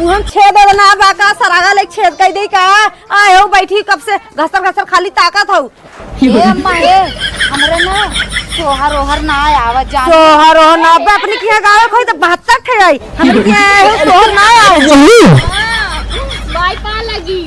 मुहम छेद ना बाका सरागा ले छेद कई दे का आए हो बैठी कब से घसर घसर खाली ताकत हो ए अम्मा ए हमरे ना सोहर ओहर ना आवा जान सोहर ओहर ना अपने किया गावे खोई तो 72 थे आई हमरे किया सोहर ना आवे बाई पा लगी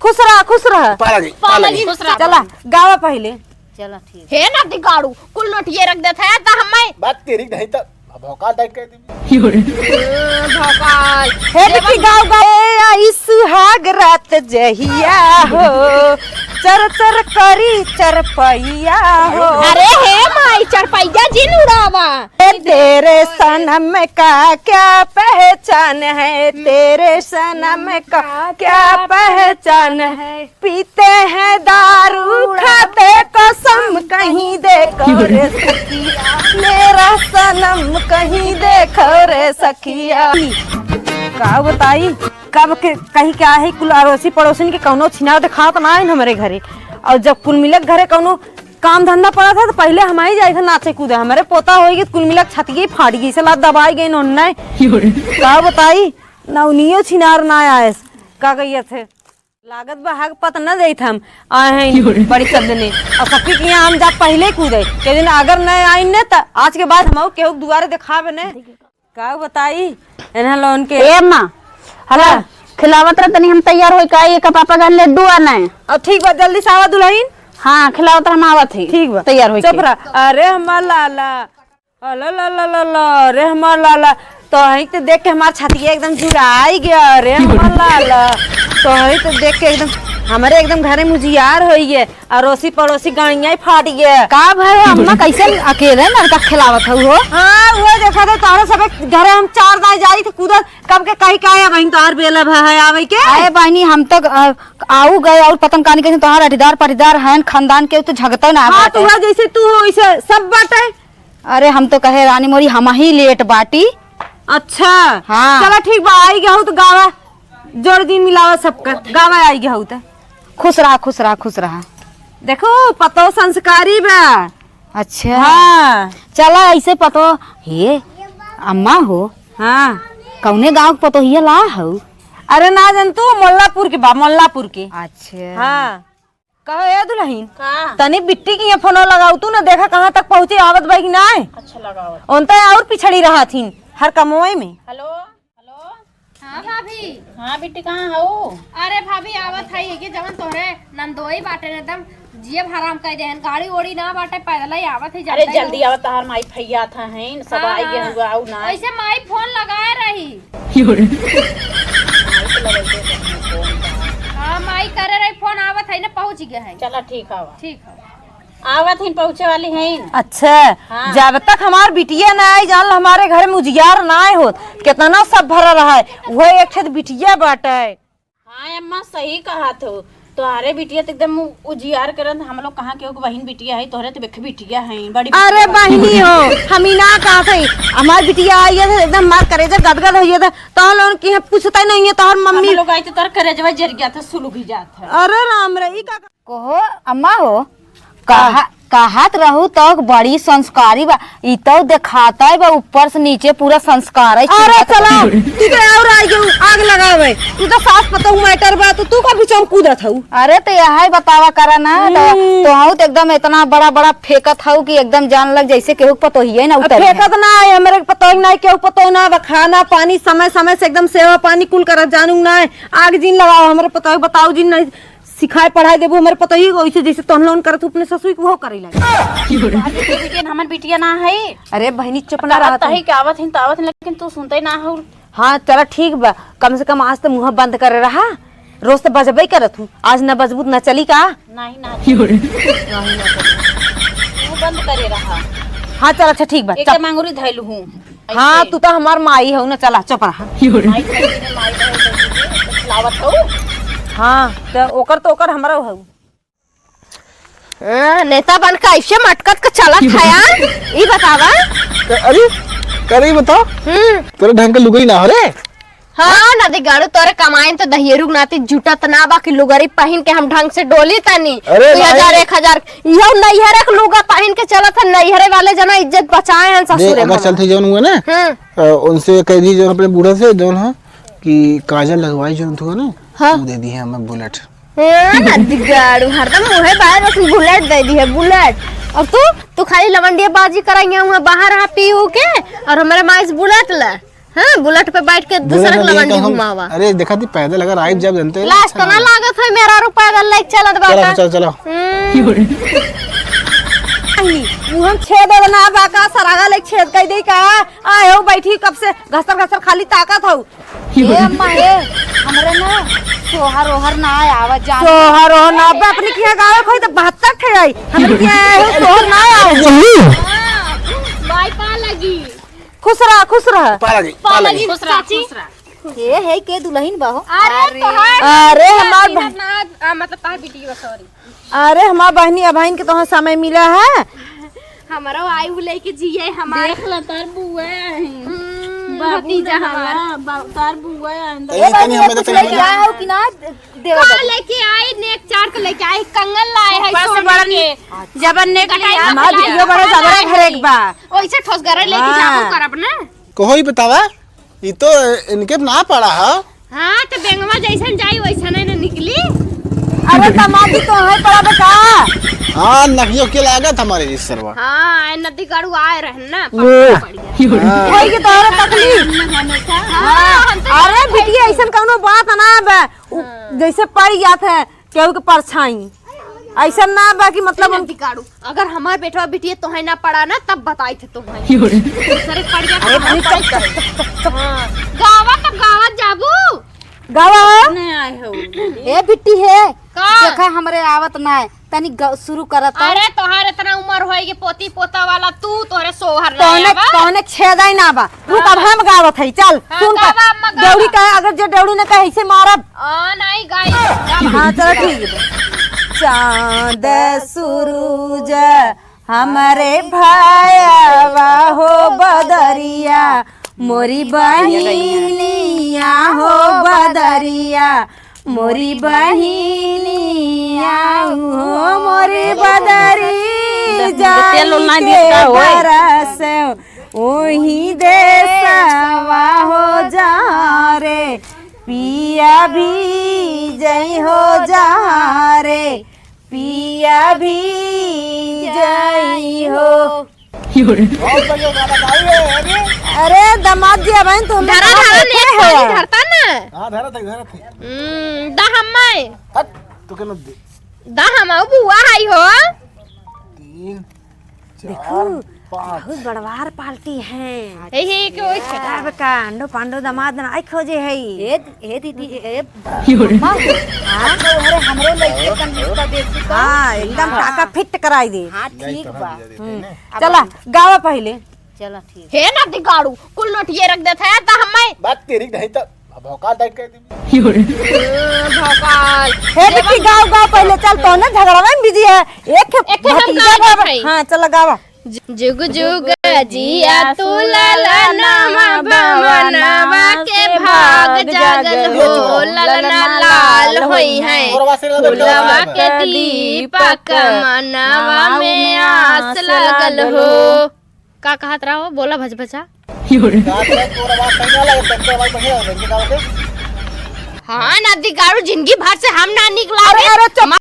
खुश रह पा लगी खुश रह चला गावा पहले चलो ठीक हे ना दिगाड़ू कुल नोटिए रख देता है ता हमें बात तेरी नहीं तो भौकाल टाइप कर दी भोकाल हे देखी गाँव गाँव सुहाग रात जहिया हो चर चर करी चरपैया हो अरे हे माई चरपैया जिन उड़ावा तेरे सनम का क्या पहचान है तेरे सनम का क्या पहचान है पीते हैं दारू खाते कसम कहीं देखो रे सखिया मेरा सनम कहीं देखो रे सखिया का बताई कब के कहीं क्या है कुल अड़ोसी पड़ोसी के कौनो छिनाव दिखा तो ना हमारे घरे और जब कुल मिलक घरे कौनो काम धंधा पड़ा था तो पहले हम ही जाए थे नाचे कूदे हमारे पोता होगी कुल मिलक छतिए फाट गई सलाह दबाई गई नोन्ना का बताई नवनियो छिनार ना आए का कहिए थे लागत बहाग पता न दे हम आए हैं बड़ी शब्द ने और सबकी के यहाँ हम जा पहले कूदे के दिन अगर न आई ने तो आज के बाद हम केहू दुआरे दिखावे ने का बताई एना लोन के ए अम्मा हला खिलावत रह तनी हम तैयार होई का एक पापा गन लड्डू आना है अब ठीक बा जल्दी से आवा दुल्हन हां खिलावत हम आवत है ठीक बा तैयार होई चुप रह अरे हमार लाला ला ला ला ला ला अरे हमार लाला तो हई तो देख के हमार छाती एकदम जुड़ाई गया अरे हमार लाला तो हई तो देख के एकदम हमारे एकदम घरे मुजियार होई है अड़ोसी पड़ोसी गाड़ियां ही फाट गया का भाई अम्मा कैसे अकेले लड़का खिलावत हो हाँ वो देखा था तारे सब घरे हम चार दाई जाई थे कूदत कब के कहीं का बहन तोहर बेला है आवे के अरे बहनी हम तक आऊ गए और पतंग कानी के तोहार अटीदार पाटीदार हैं खानदान के तो झगता ना हां तू जैसे तू हो वैसे सब बाटे अरे हम तो कहे रानी मोरी हम ही लेट बाटी अच्छा हाँ। चलो ठीक बा आई गया हूँ तो गावा जोड़ दिन मिलावा सबका गावा आई गया हूँ तो खुश रहा देखो पतो संस्कारी बा अच्छा हाँ चला ऐसे पतो हे अम्मा हो हाँ कौने गांव पतो ही ला हो अरे ना जन तू मोल्लापुर के बा मोल्लापुर के अच्छा हाँ कहो ये दुल्हन तनी बिट्टी की फोन लगाऊ तू ना देखा कहाँ तक पहुँचे आवत भाई ना अच्छा लगाओ उनता और पिछड़ी रहा थी हर कमोए में हेलो हाँ भाभी हाँ बिट्टी कहाँ हो अरे भाभी आवत है ये जवन तोहरे नंदोई बाटे ने एकदम जियब हराम कर दे गाड़ी ओड़ी ना बाटे पैदल ही आवत है अरे जल्दी आवत तार माई भैया था हैं सब आई गए हुआ आऊ ना ऐसे माई फोन लगाए रही हाँ माई करे रही फोन आवत है ना पहुँच गए हैं चला ठीक आवा ठीक है आवत ही पहुँचे वाली हैं अच्छा हाँ। जब तक हमार बिटिया ना आई जान हमारे घर में उजियार ना आए हो कितना सब भरा रहा है वो एक ठे बिटिया बाटे हाँ अम्मा सही कहा तो तोहरे बिटिया तो एकदम उजियार करन हम लोग कहाँ के बहन बिटिया है तोहरे तो बेख बिटिया है बड़ी अरे बहनी हो हम ही ना कहा थे हमारी बिटिया आई है एकदम मार करे गदगद हुई था तो लोग की पूछता नहीं है तोहर मम्मी लोग आई तो तोर करे जब जर गया था सुलग ही जात है अरे राम रे का कहो अम्मा हो कहत रहू तो बड़ी संस्कारी बा ई तो दिखाता है बा ऊपर से नीचे पूरा संस्कार है अरे चला तू तो और आई गई आग लगावे तू तो सास पता हूं मैटर बा तो तू का बीच में कूदत हूं अरे तो यही बतावा करा ना तो हूँ तो एकदम इतना बड़ा बड़ा फेंकत हूँ कि एकदम जान लग जैसे केहू पतो ही है ना उतर फेंकत ना है हमारे पतो ही ना केहू पतो ना खाना पानी समय समय से एकदम सेवा पानी कुल कर जानू ना आग जिन लगाओ हमारे पतो बताओ जिन नहीं सिखाए पढ़ाई देबो हमारे पता ही वैसे जैसे तोहन लोन करत अपने ससुर को करे लगे हमर बिटिया ना है अरे बहनी चुप ना रहत है कावत है तावत लेकिन तू सुनते ना हो हाँ चला ठीक बा कम से कम आज तो मुंह बंद करे रहा रोज तो बजबे करत हूँ आज न बजबूत न चली का नहीं ना बंद करे रहा हाँ चल अच्छा ठीक बा एक मांगुरी धैलू हूँ हाँ तू तो हमार माई हो ना चला चुप रहा लावत हो हाँ तो ओकर हमरा हो नेता बन का ऐसे मटकत का चला खाया ये बतावा अरे करे बताओ तेरे ढंग का लुगाई ना हो रे हाँ नदी गाड़ू तोरे कमाइन तो दहियरू नाती जुटा तना बाकी लुगरी पहन के हम ढंग से डोली तनी 2000 1000 यो नैहरे के लुगा पहन के चला था नैहरे वाले जना इज्जत बचाए हैं ससुरे अगर चलते जौन हुए ना उनसे कह दी जो अपने बूढ़ा से जौन है कि काजल लगवाई जो तू ना हाँ। वो दे दी है हमें बुलेट। नदी गाड़ू हरदम मुहे बाहर रखी बुलेट दे दी है बुलेट। और तू खाली लवंडिया बाजी कराएंगे हुए बाहर रहा पी के और हमारे माइस बुलेट ला। हाँ बुलेट पे बैठ के दूसरा लवंडी घुमावा। अरे देखा थी पैदल अगर आइब जब जनते लास्ट ना लागत है मेरा रुपया दल लेके चलत बाटा। चलो चलो वो हम छेद बना बाका सरागा ले छेद कई दे का आए हो बैठी कब से घसर घसर खाली ताकत हो। ए अम्मा हे हमरे ना सोहर ओहर ना आवा जा सोहर हो ना बे अपने किया गावे खोई तो 72 ठे आई हमरे किया है सोहर ना आओ। बाई पा लगी खुश रह पा लगी चाची। हे के दुल्हन बाहो। अरे हमार मतलब तार वीडियो सॉरी। अरे हमार बहनी अभाइन के तो समय मिला है। हमारा आई वो लेके जिए हमारे देख ला तार बुआ भतीजा हमारा तार बुआ ये तनी हमें तो क्या हो कि ना देवा का लेके आई नेक चार को लेके आई कंगन लाए है सोने के जबन ने कटाई हमार वीडियो बड़ा ज्यादा घर एक बा ओइसे ठोस गरे लेके जाबो करब ना। कोई बतावा ये तो इनके ना पड़ा है। हां तो बेंगवा जैसन जाई वैसन ही ना निकली। अरे तमादी तो है पड़ा बता। हाँ नकियों के लागत हमारे इस सरवा। हां नदी गाड़ू आए रहन ना कोई के तोहरा तकलीफ। अरे बिटिया ऐसन कोनो बात ना बा जैसे पड़ जात है केहू के परछाई ऐसा ना बा कि मतलब नदी गाड़ू अगर हमार बेटवा बिटिया तो है ना पड़ा ना तब बताई थे तुम सरे पड़ गया। गावा तब गावा जाबू गावा नहीं आए हो ए बिट्टी है का देखा हमरे आवत ना है तनी शुरू करत। अरे तोहार इतना उम्र होएगी पोती पोता वाला तू तोरे सोहर ना कौने आवा। कौने छेदाई ना बा तू कब हम गावत है चल हाँ, सुन गावा, अम्मा, गावा। देवड़ी कहे अगर जे देवड़ी ने कहे ऐसे मारब। नहीं गाई हाँ चलो ठीक है। चांद सूरज हमारे भाईवा हो बदरिया मोरी बहिनिया हो बदरिया मोरी बहिनिया हो मोरी बदरी जाई के बरस ओही देसवा हो जा रे पिया भी जय हो जा रे पिया भी जय हो। अरे दामाद जी अब तुम धरा धरा ने खाली धरता ना हां धरा थे दा हम्मे हट तो के न दे दा हम बुआ आई हो 3 देखो 4 5 बहुत बड़वार पार्टी है। हे के ओइ अब कांडो पांडो दामाद ना आई खोजे है। ए दीदी ए अम्मा हां तो अरे हमरो लइके तन रिश्ता देखी का। हाँ एकदम टाका फिट कराई दे। हां ठीक बा चला गावा पहले चलो ठीक। हे ना दिगाड़ू कुल नोटिए रख देता है ता हम्मे बात तेरी नहीं तो भौकाल टाइट कर दी। भोकाल हे बिट्टी गाव गाव पहले चल तो ना झगड़ा में बिजी है एक एक हम भतीजा गावा गावा। भाई। हाँ चला गावा जुग जुग जिया तू ललनावा भवनवा के भाग जागल हो ललना लाल होई है फुलवा के दीपक मनवा में आस लगल हो। का कहत रहो बोला भजबचा। हाँ नदी गाड़ू जिंदगी भर से हम ना निकला अरे चुप